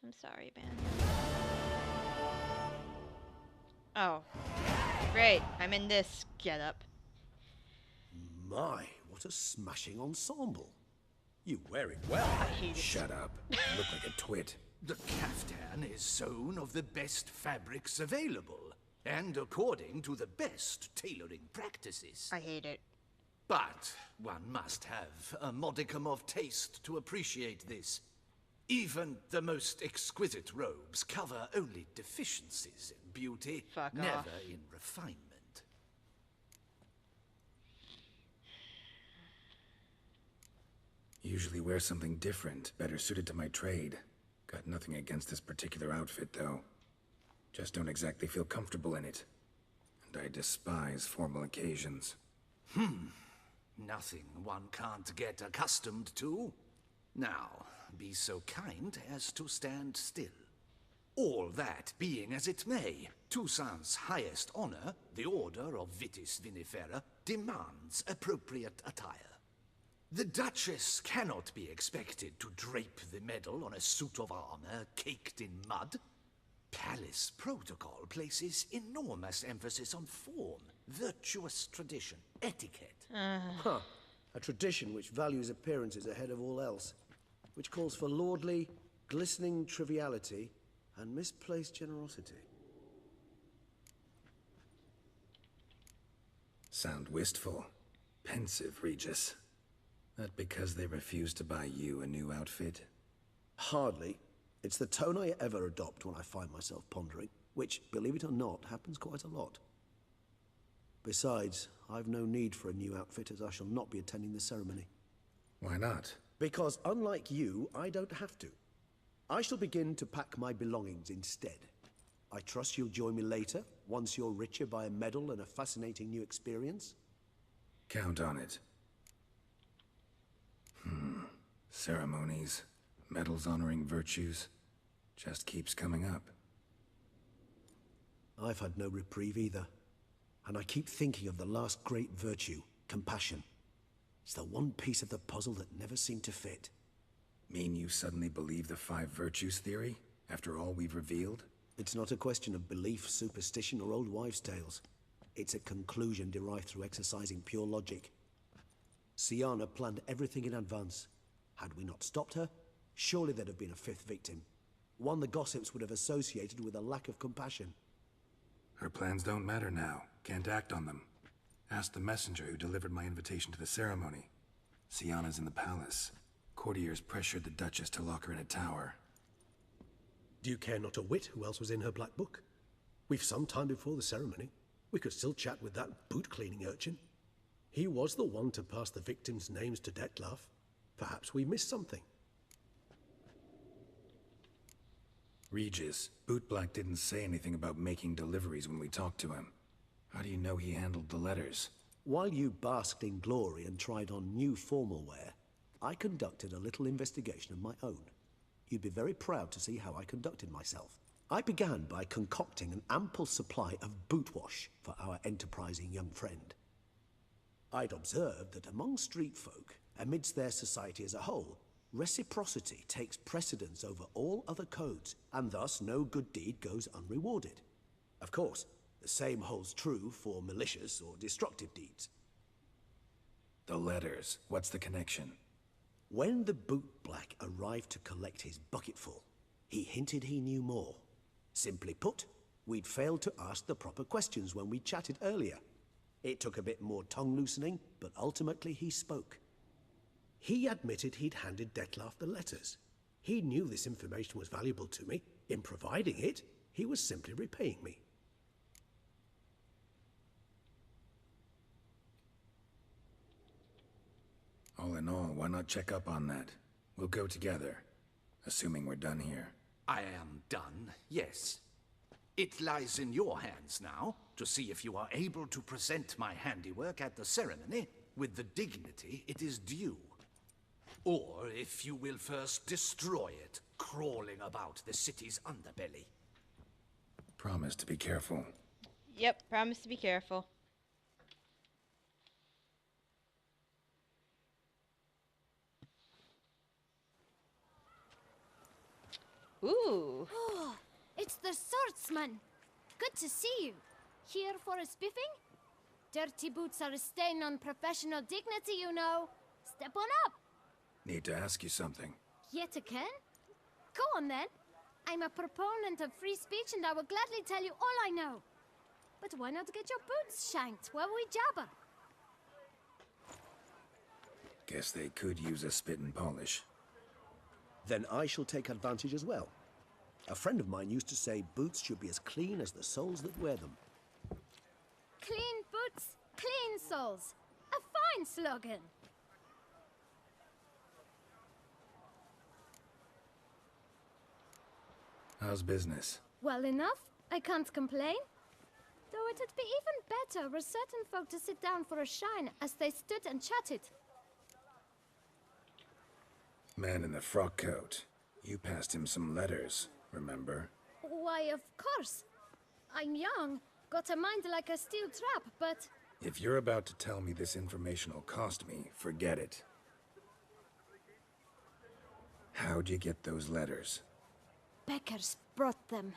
I'm sorry, man. Oh, great. I'm in this getup. My, what a smashing ensemble. You wear it well. I hate it. Shut up. You look like a twit. The caftan is sewn of the best fabrics available, and according to the best tailoring practices. I hate it. But one must have a modicum of taste to appreciate this. Even the most exquisite robes cover only deficiencies in beauty, Fuck never off. in refinement. Usually wear something different, better suited to my trade. Got nothing against this particular outfit, though. Just don't exactly feel comfortable in it. And I despise formal occasions. Nothing one can't get accustomed to. Now, be so kind as to stand still. All that being as it may, Toussaint's highest honor, the Order of Vitis Vinifera, demands appropriate attire. The Duchess cannot be expected to drape the medal on a suit of armor caked in mud. Palace protocol places enormous emphasis on form, virtuous tradition, etiquette. Huh. A tradition which values appearances ahead of all else. Which calls for lordly, glistening triviality and misplaced generosity. Sound wistful. Pensive, Regis. That because they refuse to buy you a new outfit? Hardly. It's the tone I ever adopt when I find myself pondering, which, believe it or not, happens quite a lot. Besides, I've no need for a new outfit as I shall not be attending the ceremony. Why not? Because unlike you, I don't have to. I shall begin to pack my belongings instead. I trust you'll join me later, once you're richer by a medal and a fascinating new experience. Count on it. Ceremonies, medals honoring virtues, just keeps coming up. I've had no reprieve either. And I keep thinking of the last great virtue, compassion. It's the one piece of the puzzle that never seemed to fit. Mean you suddenly believe the five virtues theory, after all we've revealed? It's not a question of belief, superstition, or old wives' tales. It's a conclusion derived through exercising pure logic. Siana planned everything in advance. Had we not stopped her, surely there'd have been a fifth victim. One the gossips would have associated with a lack of compassion. Her plans don't matter now. Can't act on them. Ask the messenger who delivered my invitation to the ceremony. Siana's in the palace. Courtiers pressured the Duchess to lock her in a tower. Do you care not a whit who else was in her black book? We've some time before the ceremony. We could still chat with that boot-cleaning urchin. He was the one to pass the victims' names to Detlef. Perhaps we missed something. Regis, Bootblack didn't say anything about making deliveries when we talked to him. How do you know he handled the letters? While you basked in glory and tried on new formal wear, I conducted a little investigation of my own. You'd be very proud to see how I conducted myself. I began by concocting an ample supply of boot wash for our enterprising young friend. I'd observed that among street folk, amidst their society as a whole, reciprocity takes precedence over all other codes, and thus no good deed goes unrewarded. Of course, the same holds true for malicious or destructive deeds. The letters. What's the connection? When the bootblack arrived to collect his bucketful, he hinted he knew more. Simply put, we'd failed to ask the proper questions when we chatted earlier. It took a bit more tongue-loosening, but ultimately he spoke. He admitted he'd handed Detlef the letters. He knew this information was valuable to me. In providing it, he was simply repaying me. All in all, why not check up on that? We'll go together, assuming we're done here. I am done, yes. It lies in your hands now to see if you are able to present my handiwork at the ceremony with the dignity it is due. Or if you will first destroy it, crawling about the city's underbelly. Promise to be careful. Yep, promise to be careful. Ooh. Oh, it's the swordsman. Good to see you. Here for a spiffing? Dirty boots are a stain on professional dignity, you know. Step on up. Need to ask you something. Yet again? Go on then. I'm a proponent of free speech and I will gladly tell you all I know. But why not get your boots shanked while we jabber? Guess they could use a spit and polish. Then I shall take advantage as well. A friend of mine used to say boots should be as clean as the soles that wear them. Clean boots, clean souls. A fine slogan. How's business? Well enough. I can't complain. Though it'd be even better were certain folk to sit down for a shine as they stood and chatted. Man in the frock coat. You passed him some letters, remember? Why, of course. I'm young, got a mind like a steel trap, but... If you're about to tell me this information will cost me, forget it. How'd you get those letters? Beggars brought them.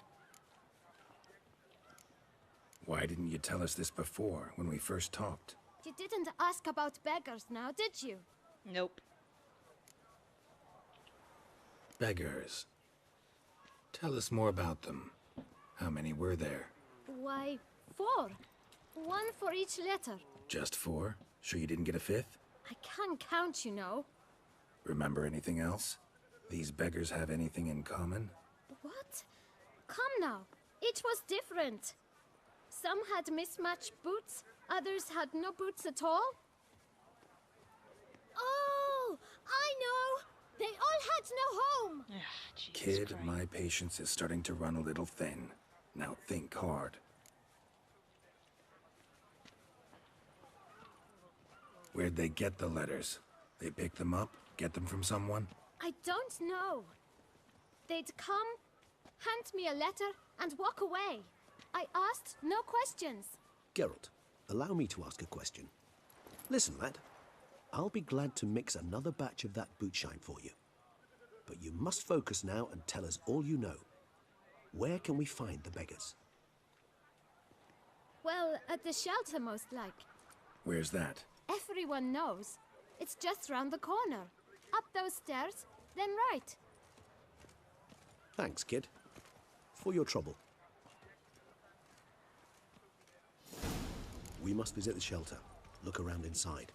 Why didn't you tell us this before, when we first talked? You didn't ask about beggars now, did you? Nope. Beggars. Tell us more about them. How many were there? Why, 4. One for each letter. Just 4? Sure you didn't get a 5th? I can't count, you know. Remember anything else? These beggars have anything in common? What? Come now. Each was different. Some had mismatched boots, others had no boots at all. Oh, I know! They all had no home! Jesus Kid, Christ. my patience is starting to run a little thin. Now think hard. Where'd they get the letters? They pick them up? Get them from someone? I don't know. They'd come, hand me a letter, and walk away. I asked no questions. Geralt, allow me to ask a question. Listen, lad. I'll be glad to mix another batch of that boot shine for you. But you must focus now and tell us all you know. Where can we find the beggars? Well, at the shelter, most like. Where's that? Everyone knows. It's just round the corner. Up those stairs, then right. Thanks, kid. For your trouble. We must visit the shelter. Look around inside.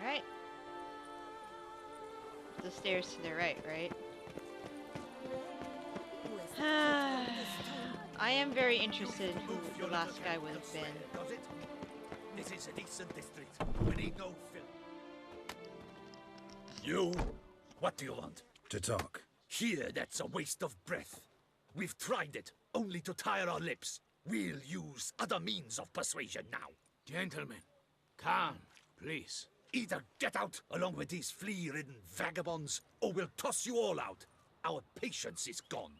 Alright. The stairs to the right, right? I am very interested in who the last guy would have been. Does it? This is a decent district. We need no film. You? What do you want? To talk. Here, that's a waste of breath. We've tried it, only to tire our lips. We'll use other means of persuasion now. Gentlemen, calm, please. Either get out along with these flea-ridden vagabonds, or we'll toss you all out. Our patience is gone.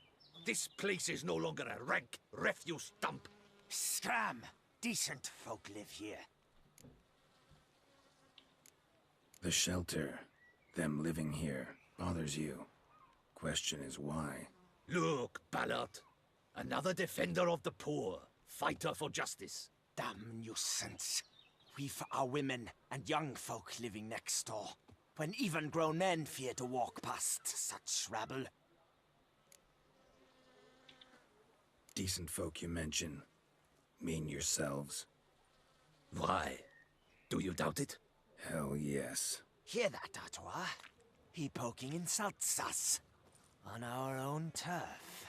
This place is no longer a rank refuse dump. Scram! Decent folk live here. The shelter, them living here, bothers you. Question is why? Look, Ballard. Another defender of the poor. Fighter for justice. Damn nuisance. We've our women and young folk living next door, when even grown men fear to walk past such rabble. Decent folk you mention. Mean yourselves? Why? Do you doubt it? Hell yes. Hear that, Artois? He poking insults us. On our own turf.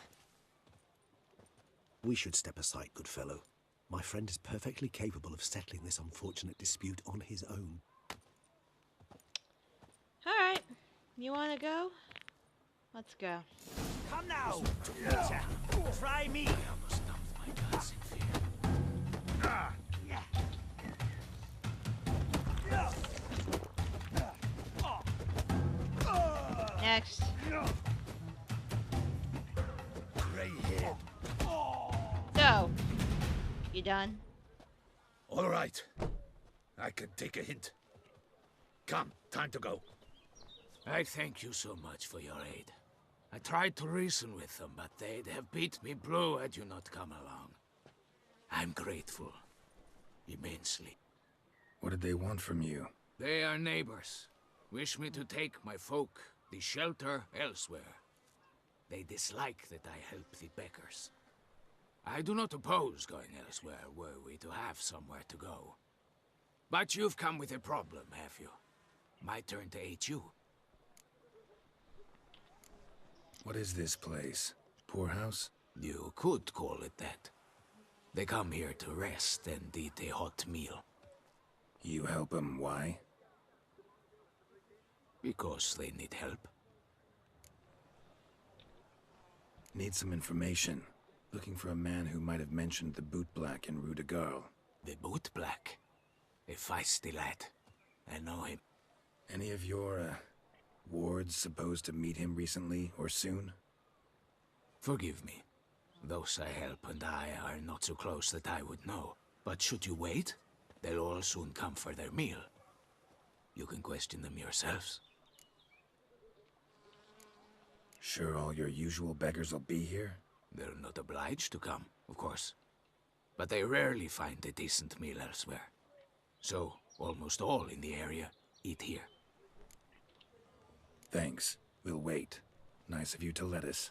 We should step aside, good fellow. My friend is perfectly capable of settling this unfortunate dispute on his own. Alright. You wanna go? Let's go. Come now! Try me! Next. Grey head. So, you done? All right. I can take a hint. Come, time to go. I thank you so much for your aid. I tried to reason with them, but they'd have beat me blue had you not come along. I'm grateful. Immensely. What did they want from you? They are neighbors. Wish me to take my folk, the shelter, elsewhere. They dislike that I help the beggars. I do not oppose going elsewhere, were we to have somewhere to go. But you've come with a problem, have you? My turn to aid you. What is this place? Poorhouse? You could call it that. They come here to rest and eat a hot meal. You help them, why? Because they need help. Need some information. Looking for a man who might have mentioned the boot black in Rue de Garl. The boot black? A feisty lad. I know him. Any of your, wards supposed to meet him recently or soon? Forgive me. Those I help and I are not so close that I would know. But should you wait, they'll all soon come for their meal. You can question them yourselves. Sure all your usual beggars will be here? They're not obliged to come, of course. But they rarely find a decent meal elsewhere. So, almost all in the area eat here. Thanks. We'll wait. Nice of you to let us.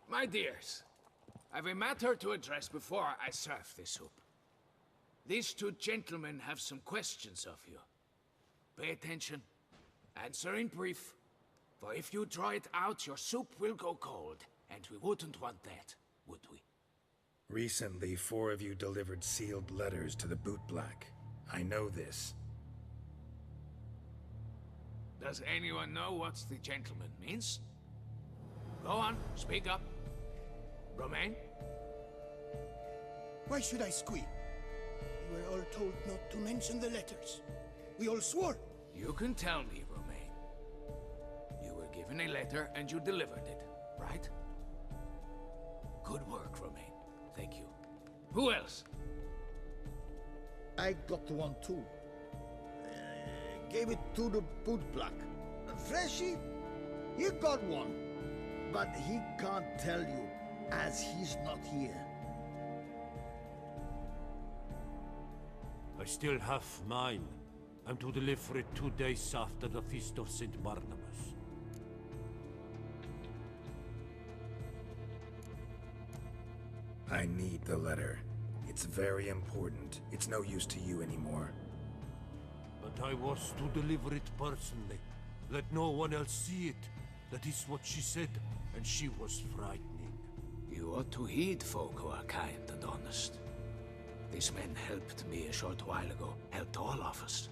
My dears, I've a matter to address before I serve the soup. These two gentlemen have some questions of you. Pay attention. Answer in brief. For if you draw it out, your soup will go cold. And we wouldn't want that, would we? Recently, 4 of you delivered sealed letters to the boot black. I know this. Does anyone know what the gentleman means? Go on, speak up. Romain? Why should I squeal? We were all told not to mention the letters. We all swore. You can tell me, Romain. You were given a letter and you delivered it, right? Good work, Romain. Thank you. Who else? I got one too. Gave it to the boot black. Freshy, he got one. But he can't tell you, as he's not here. I still have mine. I'm to deliver it 2 days after the Feast of St. Barnabas. I need the letter. It's very important. It's no use to you anymore. But I was to deliver it personally. Let no one else see it. That is what she said, and she was frightening. You ought to heed folk who are kind and honest. These men helped me a short while ago, helped all of us.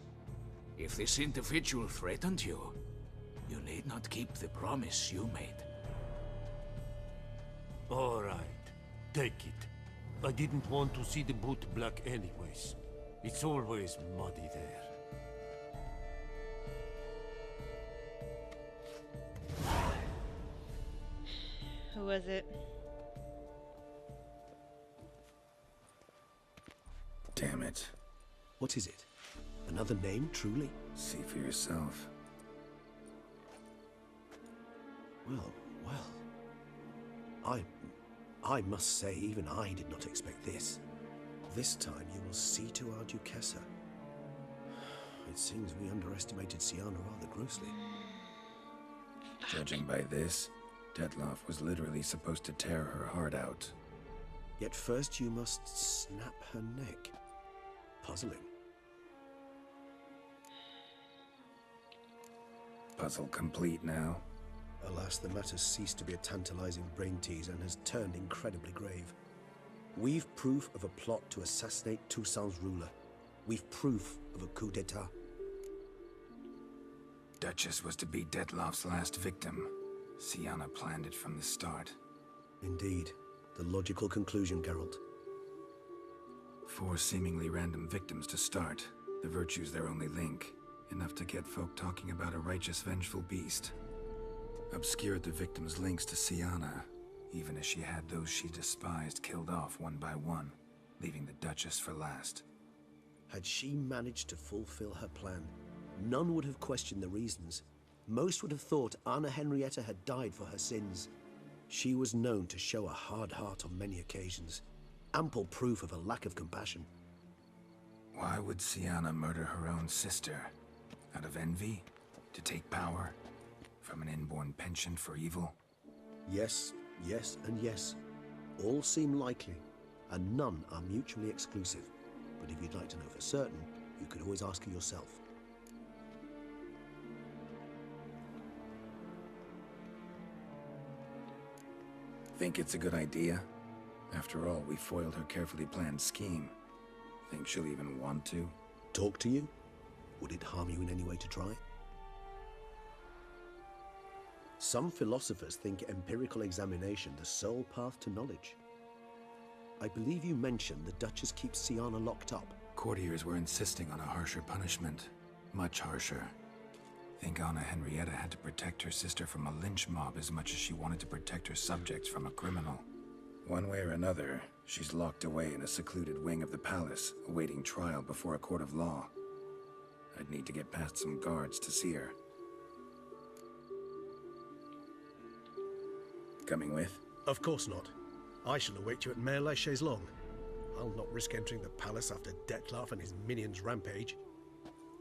If this individual threatened you, you need not keep the promise you made. All right, take it. I didn't want to see the boot black anyways. It's always muddy there. Who was it? Damn it. What is it? Another name, truly? See for yourself. Well, well. I must say, even I did not expect this. This time you will see to our Duchessa. It seems we underestimated Siana rather grossly. Judging by this, Detloff was literally supposed to tear her heart out. Yet first you must snap her neck. Puzzling. Puzzle complete now. Alas, the matter ceased to be a tantalizing brain tease and has turned incredibly grave. We've proof of a plot to assassinate Toussaint's ruler. We've proof of a coup d'etat. Duchess was to be Detloff's last victim. Siana planned it from the start. Indeed. The logical conclusion, Geralt. 4 seemingly random victims to start. The virtue's their only link. Enough to get folk talking about a righteous, vengeful beast. Obscured the victim's links to Siana, even as she had those she despised killed off one by one, leaving the Duchess for last. Had she managed to fulfill her plan, none would have questioned the reasons. Most would have thought Anna Henrietta had died for her sins. She was known to show a hard heart on many occasions, ample proof of a lack of compassion. Why would Siana murder her own sister? Out of envy? To take power? From an inborn penchant for evil? Yes, yes, and yes. All seem likely, and none are mutually exclusive. But if you'd like to know for certain, you could always ask her yourself. Think it's a good idea? After all, we foiled her carefully planned scheme. Think she'll even want to? Talk to you? Would it harm you in any way to try? Some philosophers think empirical examination the sole path to knowledge. I believe you mentioned the Duchess keeps Siana locked up. Courtiers were insisting on a harsher punishment. Much harsher. Think Anna Henrietta had to protect her sister from a lynch mob as much as she wanted to protect her subjects from a criminal. One way or another, she's locked away in a secluded wing of the palace, awaiting trial before a court of law. I'd need to get past some guards to see her. Coming with? Of course not. I shall await you at Mare la Chaise-Longue. I'll not risk entering the palace after Dettlaff and his minions rampage.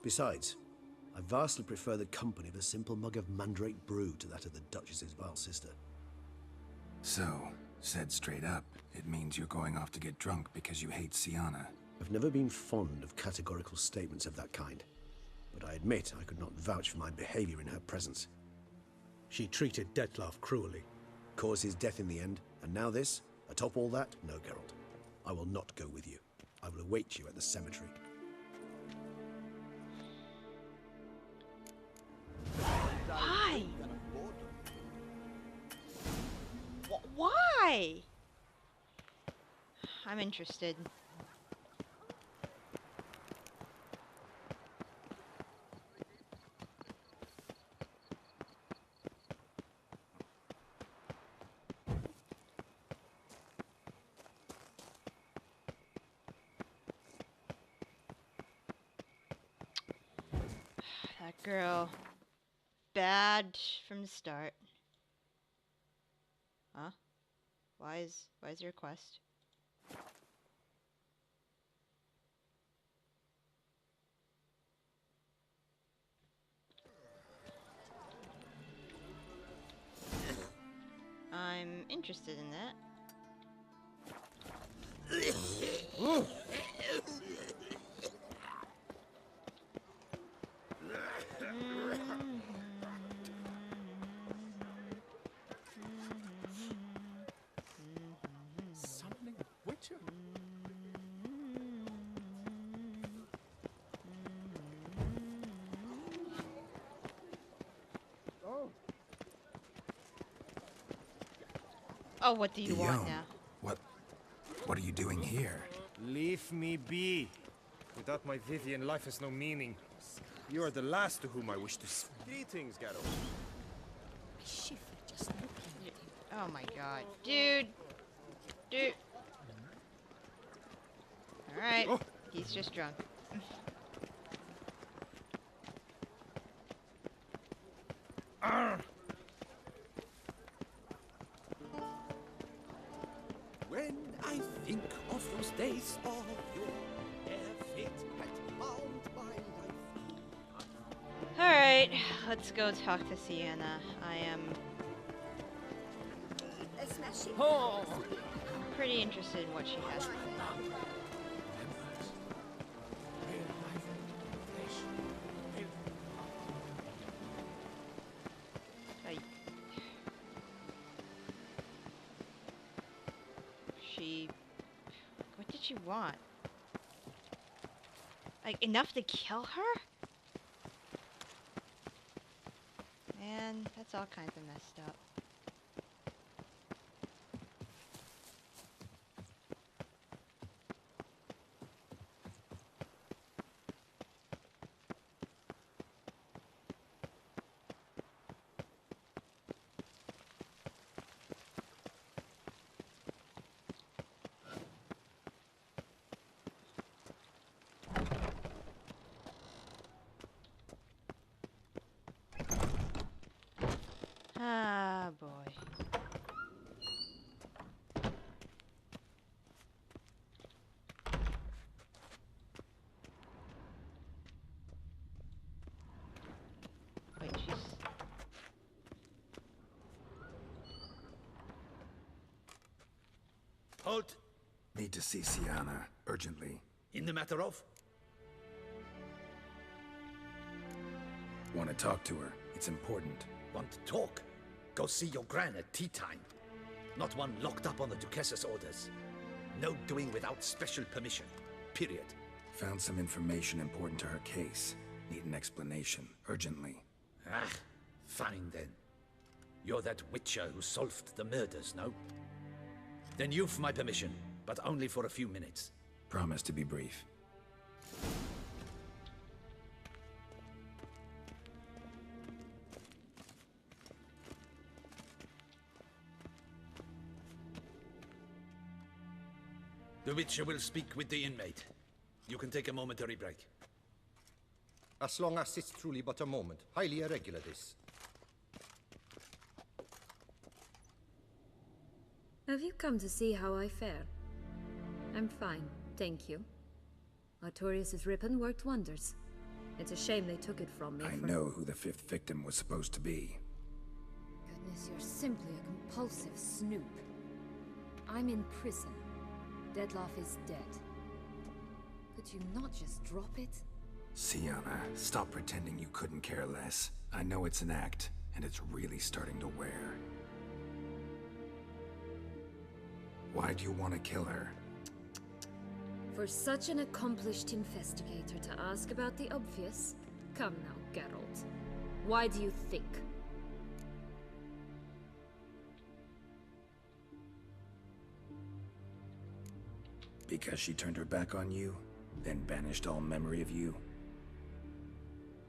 Besides, I vastly prefer the company of a simple mug of mandrake brew to that of the Duchess's vile sister. So, said straight up, it means you're going off to get drunk because you hate Siana. I've never been fond of categorical statements of that kind, but I admit I could not vouch for my behavior in her presence. She treated Dettlaff cruelly. Caused his death in the end, and now this? Atop all that? No, Geralt. I will not go with you. I will await you at the cemetery. Why? Why? I'm interested. That girl. Bad from the start. Huh? Why is your quest? I'm interested in that. Something witcher. Oh, what do you want Guillaume, now? What are you doing here? Leave me be. Without my Vivian, life has no meaning. You are the last to whom I wish to speak. Greetings, Geralt. I shiver just looking at him. Oh my god. Dude. Alright. Oh. He's just drunk. When I think of those days of yore, ere fate had bound my life. Alright, let's go talk to Sienna. I am pretty interested in what she has to say. What did she want? Like, enough to kill her? Man, that's all kinds of messed up. Geralt, Need to see Siana, urgently. in the matter of? Want to talk to her. It's important. Want to talk? Go see your gran at tea time. Not one locked up on the Duchess's orders. No doing without special permission. Period. Found some information important to her case. Need an explanation, urgently. Ah, fine then. You're that witcher who solved the murders, no? Then you've my permission, but only for a few minutes. Promise to be brief. The witcher will speak with the inmate. You can take a momentary break. As long as it's truly but a moment. Highly irregular, this. Have you come to see how I fare? I'm fine, thank you. Artorius' ribbon worked wonders. It's a shame they took it from me. I know who the 5th victim was supposed to be. Goodness, you're simply a compulsive snoop. I'm in prison. Dettlaff is dead. Could you not just drop it? Siana, stop pretending you couldn't care less. I know it's an act, and it's really starting to wear. Why do you want to kill her? For such an accomplished investigator to ask about the obvious? Come now, Geralt. Why do you think? Because she turned her back on you, then banished all memory of you?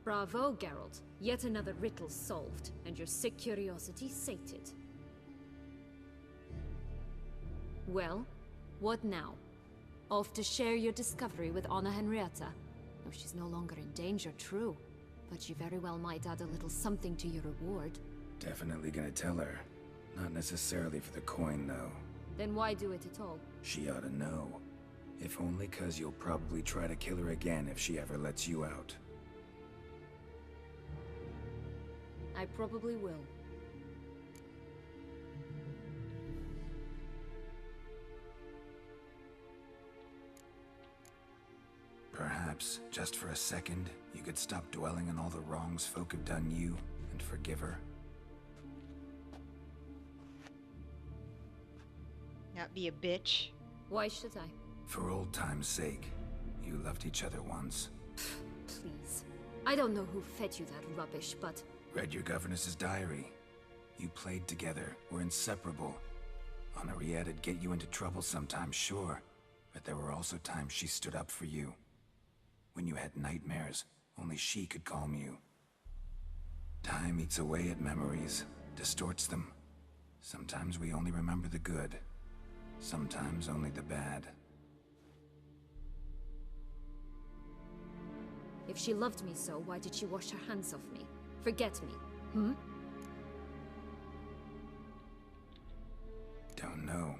Bravo, Geralt. Yet another riddle solved, and your sick curiosity sated. Well, what now? Off to share your discovery with Anna Henrietta? Oh, she's no longer in danger, true. But she very well might add a little something to your reward. Definitely gonna tell her. Not necessarily for the coin, though. Then why do it at all? She ought to know. If only 'cause you'll probably try to kill her again if she ever lets you out. I probably will. Perhaps, just for a second, you could stop dwelling on all the wrongs folk have done you and forgive her. Not be a bitch. Why should I? For old time's sake. You loved each other once. Please. I don't know who fed you that rubbish, but... Read your governess's diary. You played together, were inseparable. Henriette'd get you into trouble sometimes, sure. But there were also times she stood up for you. When you had nightmares, only she could calm you. Time eats away at memories, distorts them. Sometimes we only remember the good. Sometimes only the bad. If she loved me so, why did she wash her hands off me? Forget me, hmm? Don't know.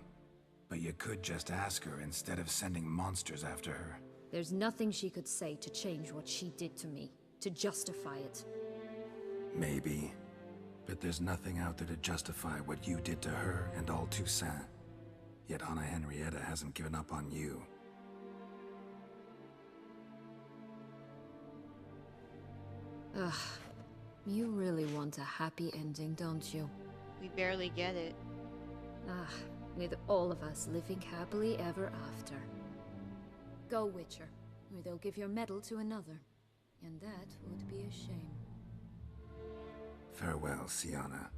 But you could just ask her instead of sending monsters after her. There's nothing she could say to change what she did to me, to justify it. Maybe. But there's nothing out there to justify what you did to her and all Toussaint. Yet Anna Henrietta hasn't given up on you. Ugh. You really want a happy ending, don't you? We barely get it. Ah, with all of us living happily ever after. Go, Witcher, or they'll give your medal to another. And that would be a shame. Farewell, Siana.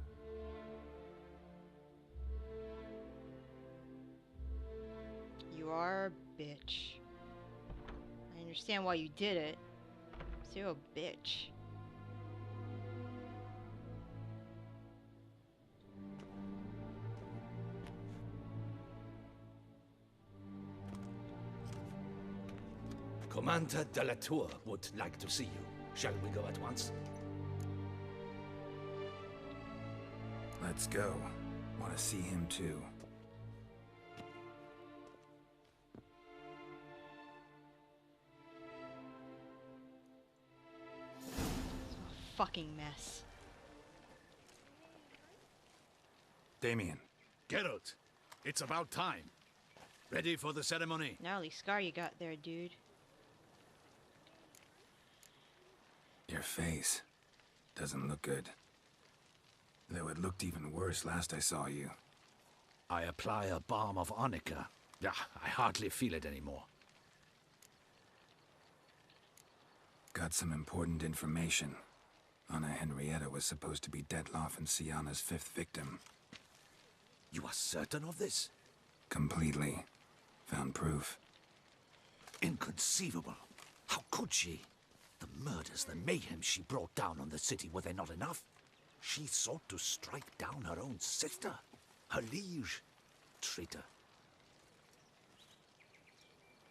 You are a bitch. I understand why you did it. So you're a bitch. Commander de la Tour would like to see you. Shall we go at once? Let's go. Want to see him too. Fucking mess. Damien. Geralt, it's about time. Ready for the ceremony? Gnarly scar you got there, dude. Your face doesn't look good. Though it looked even worse last I saw you. I apply a balm of arnica. Yeah, I hardly feel it anymore. Got some important information. Anna Henrietta was supposed to be Detloff and Sienna's 5th victim. You are certain of this? Completely. Found proof. Inconceivable. How could she? The murders, the mayhem she brought down on the city, were they not enough? She sought to strike down her own sister, her liege. Traitor.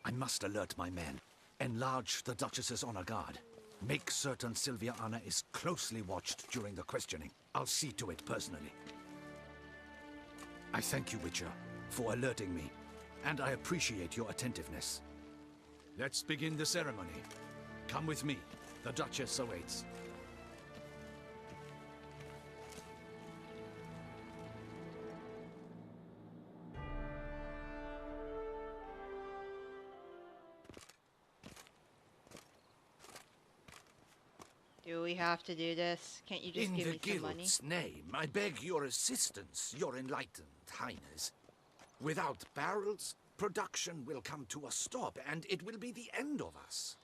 I must alert my men. Enlarge the Duchess's honor guard. Make certain Sylvia Anna is closely watched during the questioning. I'll see to it personally. I thank you, Witcher, for alerting me, and I appreciate your attentiveness. Let's begin the ceremony. Come with me. The Duchess awaits. Do we have to do this? Can't you just give me some money? In the Guild's name, I beg your assistance, your enlightened highness. Without barrels, production will come to a stop, and it will be the end of us.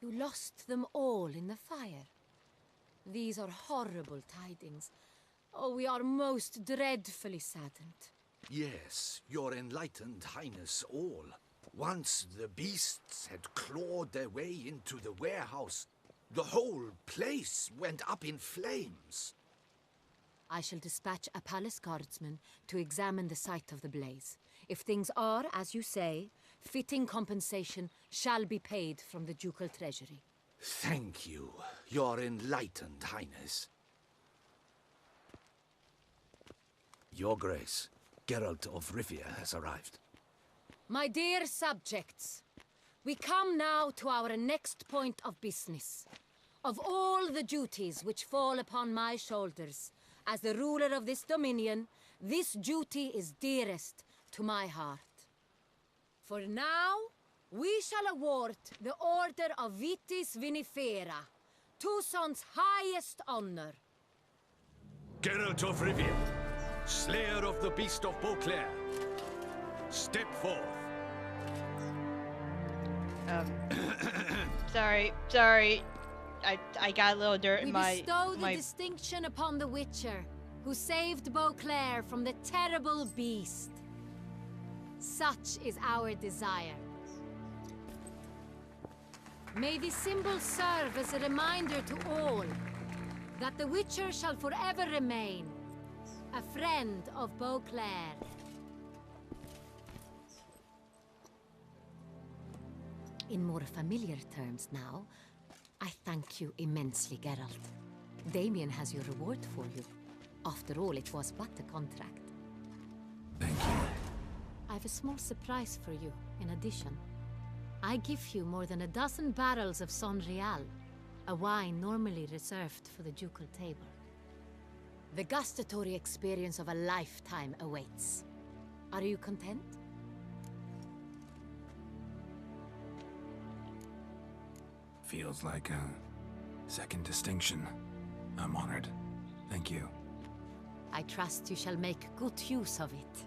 You lost them all in the fire. These are horrible tidings. Oh, we are most dreadfully saddened. Yes, your enlightened highness all. Once the beasts had clawed their way into the warehouse, the whole place went up in flames. I shall dispatch a palace guardsman to examine the site of the blaze. If things are, as you say, fitting compensation shall be paid from the ducal treasury. Thank you, your enlightened highness. Your Grace, Geralt of Rivia has arrived. My dear subjects, we come now to our next point of business. Of all the duties which fall upon my shoulders, as the ruler of this dominion, this duty is dearest to my heart. For now, we shall award the Order of Vitis Vinifera, Tucson's highest honor. Geralt of Rivia, slayer of the beast of Beauclair, step forth. Sorry. I got a little dirt in my... We bestow the distinction upon the Witcher, who saved Beauclair from the terrible beast. Such is our desire. May this symbol serve as a reminder to all that the Witcher shall forever remain a friend of Beauclair. In more familiar terms now, I thank you immensely, Geralt. Damien has your reward for you. After all, it was but a contract. Thank you. I have a small surprise for you, in addition. I give you more than 12 barrels of Son Real, a wine normally reserved for the ducal table. The gustatory experience of a lifetime awaits. Are you content? Feels like a second distinction. I'm honored. Thank you. I trust you shall make good use of it.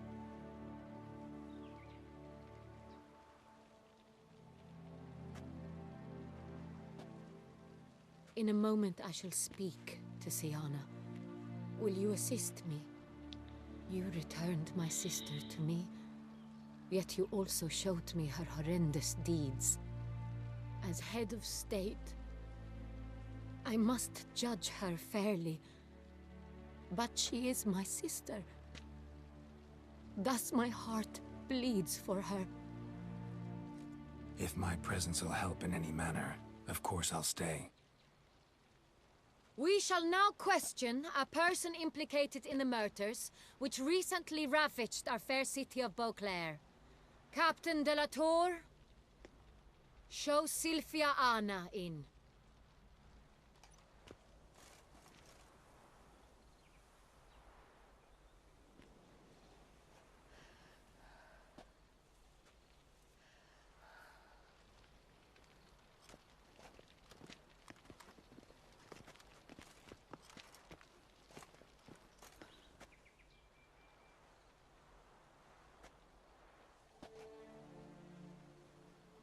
In a moment I shall speak to Sienna. Will you assist me? You returned my sister to me, yet you also showed me her horrendous deeds. As head of state, I must judge her fairly, but she is my sister. Thus my heart bleeds for her. If my presence will help in any manner, of course I'll stay. We shall now question a person implicated in the murders which recently ravaged our fair city of Beauclair. Captain de la Tour, show Sylvia Anna in.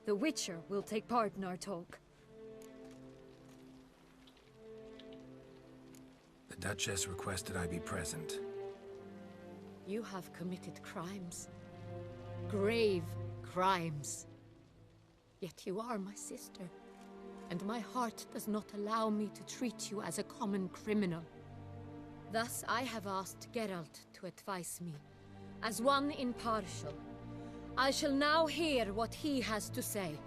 The Witcher will take part in our talk. The Duchess requested I be present. You have committed crimes. Grave crimes. Yet you are my sister, and my heart does not allow me to treat you as a common criminal. Thus I have asked Geralt to advise me, as one impartial. I shall now hear what he has to say.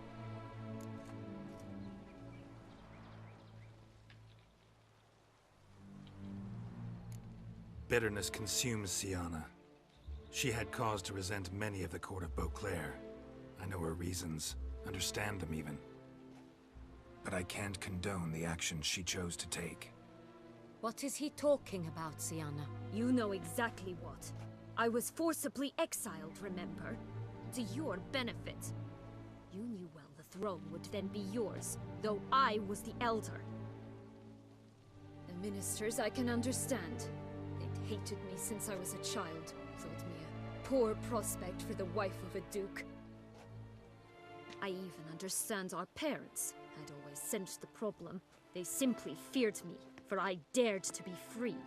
Bitterness consumes Siana. She had cause to resent many of the court of Beauclair. I know her reasons, understand them even. But I can't condone the actions she chose to take. What is he talking about, Siana? You know exactly what. I was forcibly exiled, remember? To your benefit. You knew well the throne would then be yours, though I was the elder. The ministers I can understand. They'd hated me since I was a child, thought me a poor prospect for the wife of a duke. I even understand our parents. I'd always sensed the problem. They simply feared me, for I dared to be free.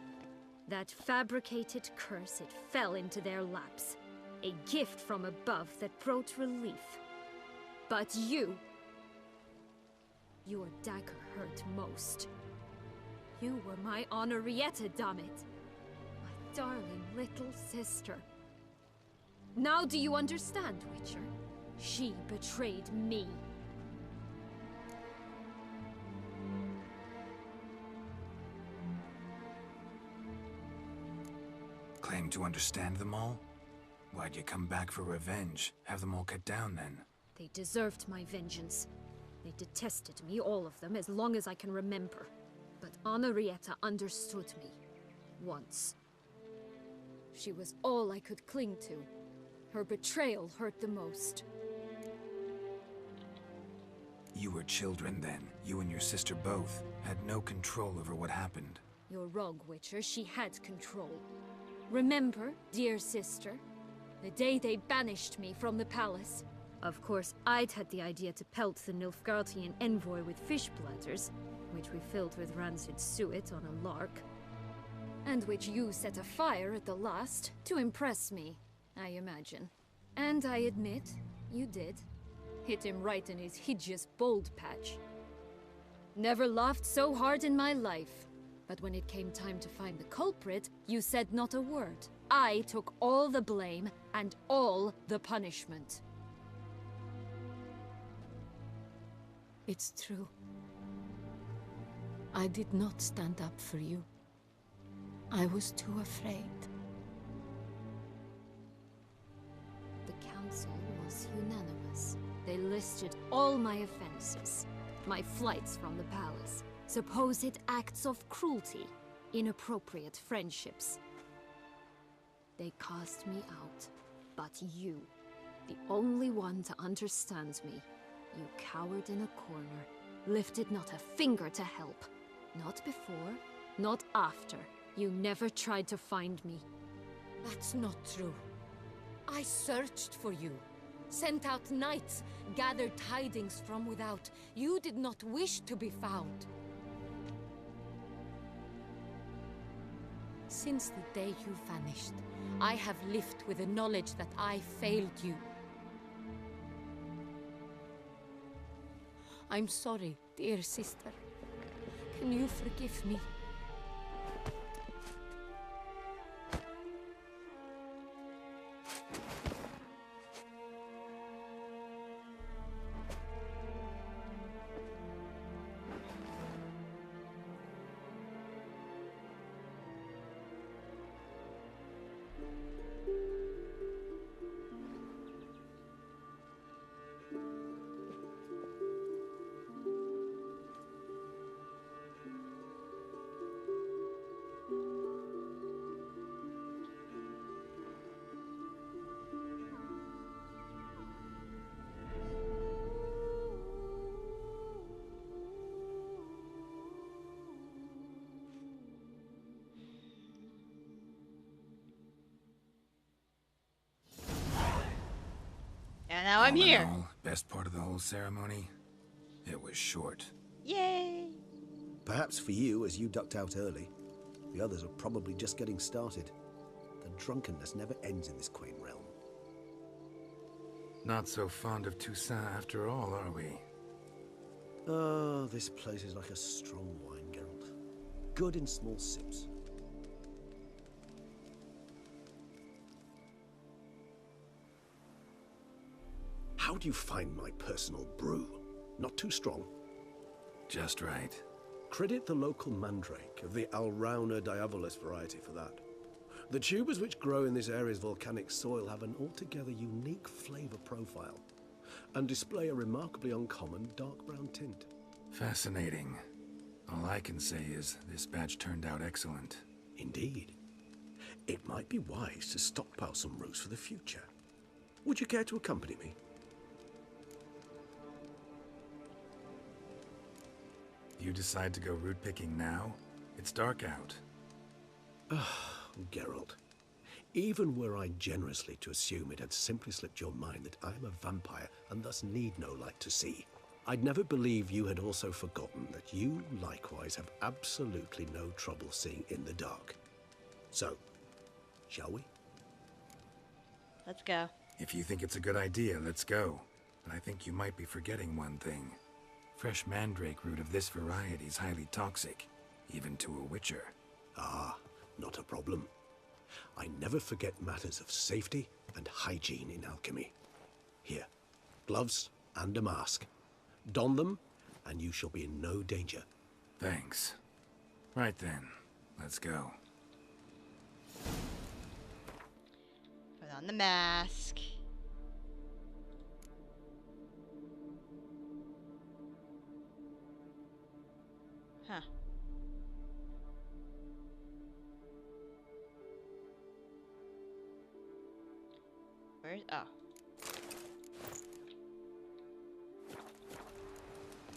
That fabricated curse, it fell into their laps. A gift from above that brought relief. But you... Your dagger hurt most. You were my Henrietta, dammit. My darling little sister. Now do you understand, Witcher? She betrayed me. Claim to understand them all? Why'd you come back for revenge? Have them all cut down then? They deserved my vengeance. They detested me, all of them, as long as I can remember. But Henrietta understood me. Once. She was all I could cling to. Her betrayal hurt the most. You were children then. You and your sister both had no control over what happened. You're wrong, Witcher. She had control. Remember, dear sister? The day they banished me from the palace. Of course, I'd had the idea to pelt the Nilfgaardian envoy with fish bladders, which we filled with rancid suet on a lark. And which you set afire at the last, to impress me, I imagine. And I admit, you did. Hit him right in his hideous bald patch. Never laughed so hard in my life. But when it came time to find the culprit, you said not a word. I took all the blame and all the punishment. It's true. I did not stand up for you. I was too afraid. The council was unanimous. They listed all my offenses. My flights from the palace. Supposed acts of cruelty. Inappropriate friendships. They cast me out. But you, the only one to understand me, you cowered in a corner, lifted not a finger to help. Not before, not after. You never tried to find me. That's not true. I searched for you. Sent out knights, gathered tidings from without. You did not wish to be found. Since the day you vanished, I have lived with the knowledge that I failed you. I'm sorry, dear sister. Can you forgive me? And now I'm here. All, Best part of the whole ceremony? It was short. Yay! Perhaps for you, as you ducked out early. The others are probably just getting started. The drunkenness never ends in this quaint realm. Not so fond of Toussaint after all, are we? Oh, this place is like a strong wine, Geralt. Good in small sips. How do you find my personal brew? Not too strong? Just right. Credit the local mandrake of the Alrauna diavolis variety for that. The tubers which grow in this area's volcanic soil have an altogether unique flavor profile and display a remarkably uncommon dark brown tint. Fascinating. All I can say is this batch turned out excellent. Indeed. It might be wise to stockpile some roots for the future. Would you care to accompany me? You decide to go root picking now? It's dark out. Geralt, even were I generously to assume it had simply slipped your mind that I am a vampire and thus need no light to see, I'd never believe you had also forgotten that you likewise have absolutely no trouble seeing in the dark. So, shall we? Let's go. If you think it's a good idea, let's go. But I think you might be forgetting one thing. Fresh mandrake root of this variety is highly toxic, even to a witcher. Ah, not a problem. I never forget matters of safety and hygiene in alchemy. Here, gloves and a mask. Don them, and you shall be in no danger. Thanks. Right then, let's go. Put on the mask. Huh. Where's... oh.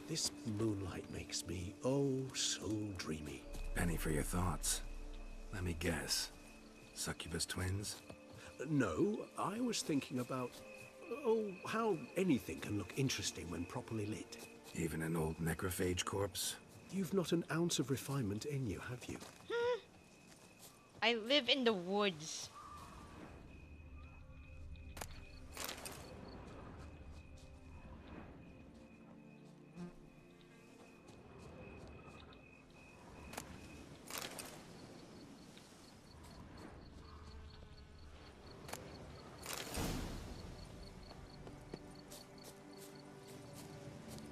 This moonlight makes me, oh, so dreamy. Penny for your thoughts. Let me guess. Succubus twins? No, I was thinking about, oh, how anything can look interesting when properly lit. Even an old necrophage corpse? You've not an ounce of refinement in you, have you? I live in the woods.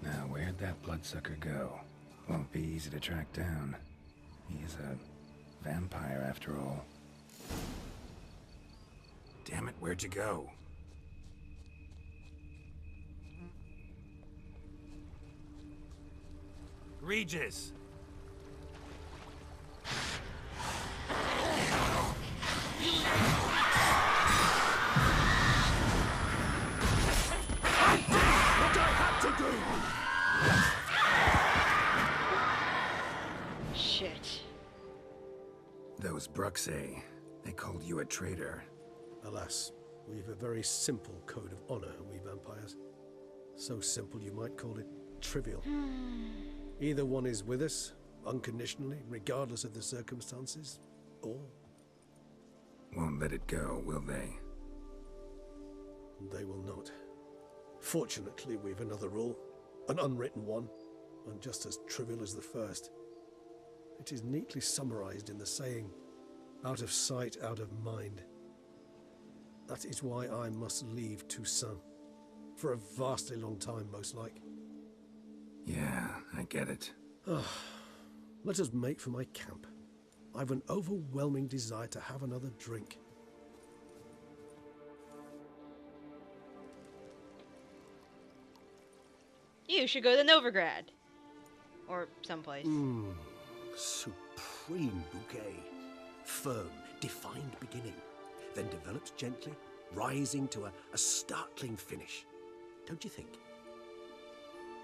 Now, where'd that bloodsucker go? Won't be easy to track down. He's a vampire after all. Damn it, where'd you go? Regis! Shit. Those Bruxae, they called you a traitor. Alas, we've a very simple code of honor, we vampires. So simple you might call it trivial. Either one is with us, unconditionally, regardless of the circumstances, or... Won't let it go, will they? They will not. Fortunately, we've another rule, an unwritten one, and just as trivial as the first. It is neatly summarized in the saying, out of sight, out of mind. That is why I must leave Toussaint. For a vastly long time, most like. Yeah, I get it. Let us make for my camp. I've an overwhelming desire to have another drink. You should go to Novigrad. Or someplace. Supreme bouquet. Firm, defined beginning. Then develops gently, rising to a startling finish. Don't you think?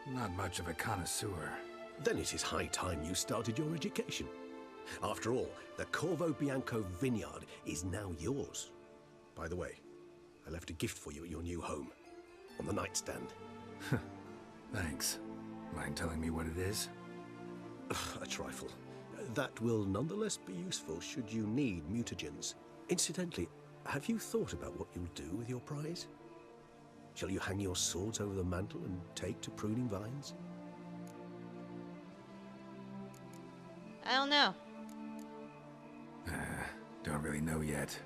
Not much of a connoisseur. Then it is high time you started your education. After all, the Corvo Bianco vineyard is now yours. By the way, I left a gift for you at your new home. on the nightstand. Thanks. Mind telling me what it is? A trifle. That will nonetheless be useful should you need mutagens. Incidentally, have you thought about what you'll do with your prize? Shall you hang your swords over the mantle and take to pruning vines? I don't know. Don't really know yet.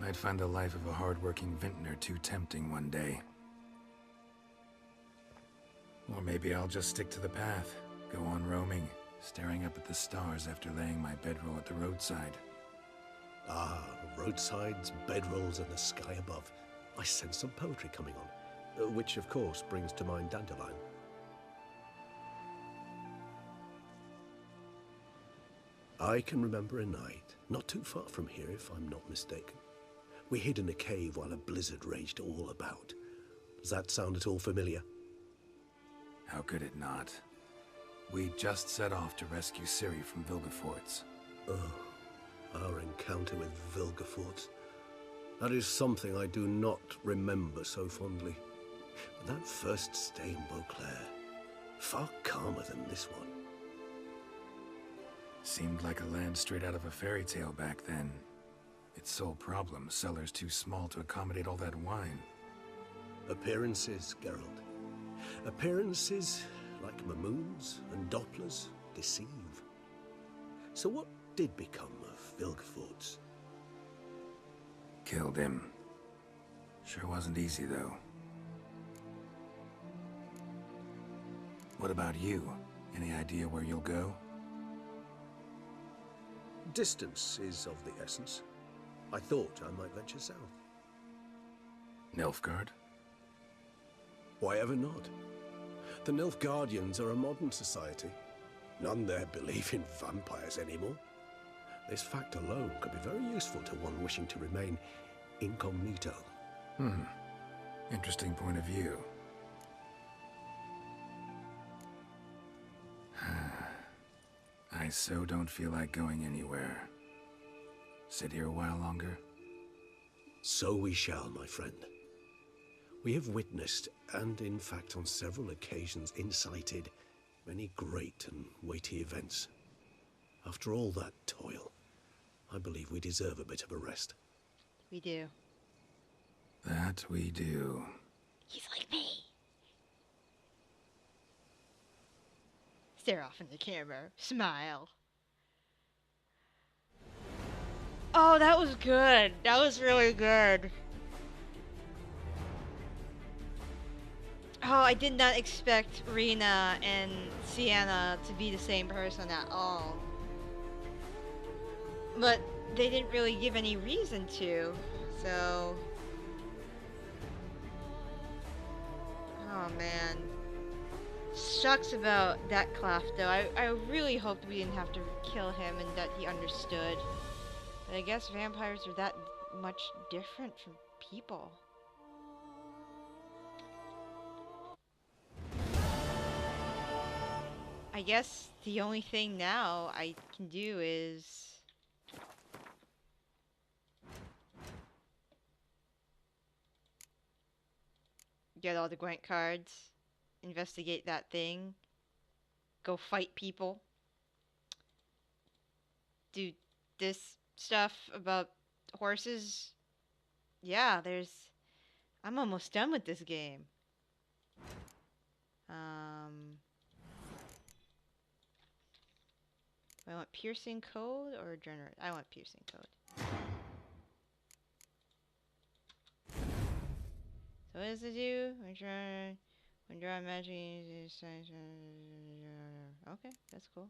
Might find the life of a hard-working vintner too tempting one day. Or maybe I'll just stick to the path, go on roaming, staring up at the stars after laying my bedroll at the roadside. Ah, roadsides, bedrolls, and the sky above. I sense some poetry coming on, which of course brings to mind Dandelion. I can remember a night, not too far from here if I'm not mistaken. We hid in a cave while a blizzard raged all about. Does that sound at all familiar? How could it not? We just set off to rescue Ciri from Vilgefortz. Oh, our encounter with Vilgefortz. That is something I do not remember so fondly. But that first stay in Beauclair, far calmer than this one. Seemed like a land straight out of a fairy tale back then. Its sole problem, cellars too small to accommodate all that wine. Appearances, Geralt. Appearances, like Mamoons and Dopplers, deceive. So what did become of Vilgefortz? Killed him. Sure wasn't easy, though. What about you? Any idea where you'll go? Distance is of the essence. I thought I might venture south. Nilfgaard? Why ever not? The Nilfgaardians are a modern society. None there believe in vampires anymore. This fact alone could be very useful to one wishing to remain incognito. Interesting point of view. I so don't feel like going anywhere. Sit here a while longer? So we shall, my friend. We have witnessed, and in fact on several occasions incited, many great and weighty events. After all that toil, I believe we deserve a bit of a rest. We do. That we do. He's like me. Stare off in the camera. Smile. Oh, that was good. That was really good. Oh, I did not expect Rena and Sienna to be the same person at all. But they didn't really give any reason to, so... Oh man. Shucks about that Claff though. I really hoped we didn't have to kill him and that he understood. But I guess vampires are that much different from people. I guess the only thing now I can do is... get all the Gwent cards, investigate that thing, go fight people, do this stuff about horses. Yeah, I'm almost done with this game. Do I want piercing code or generate? I want piercing code. So what does it do? When draw magic, okay, that's cool.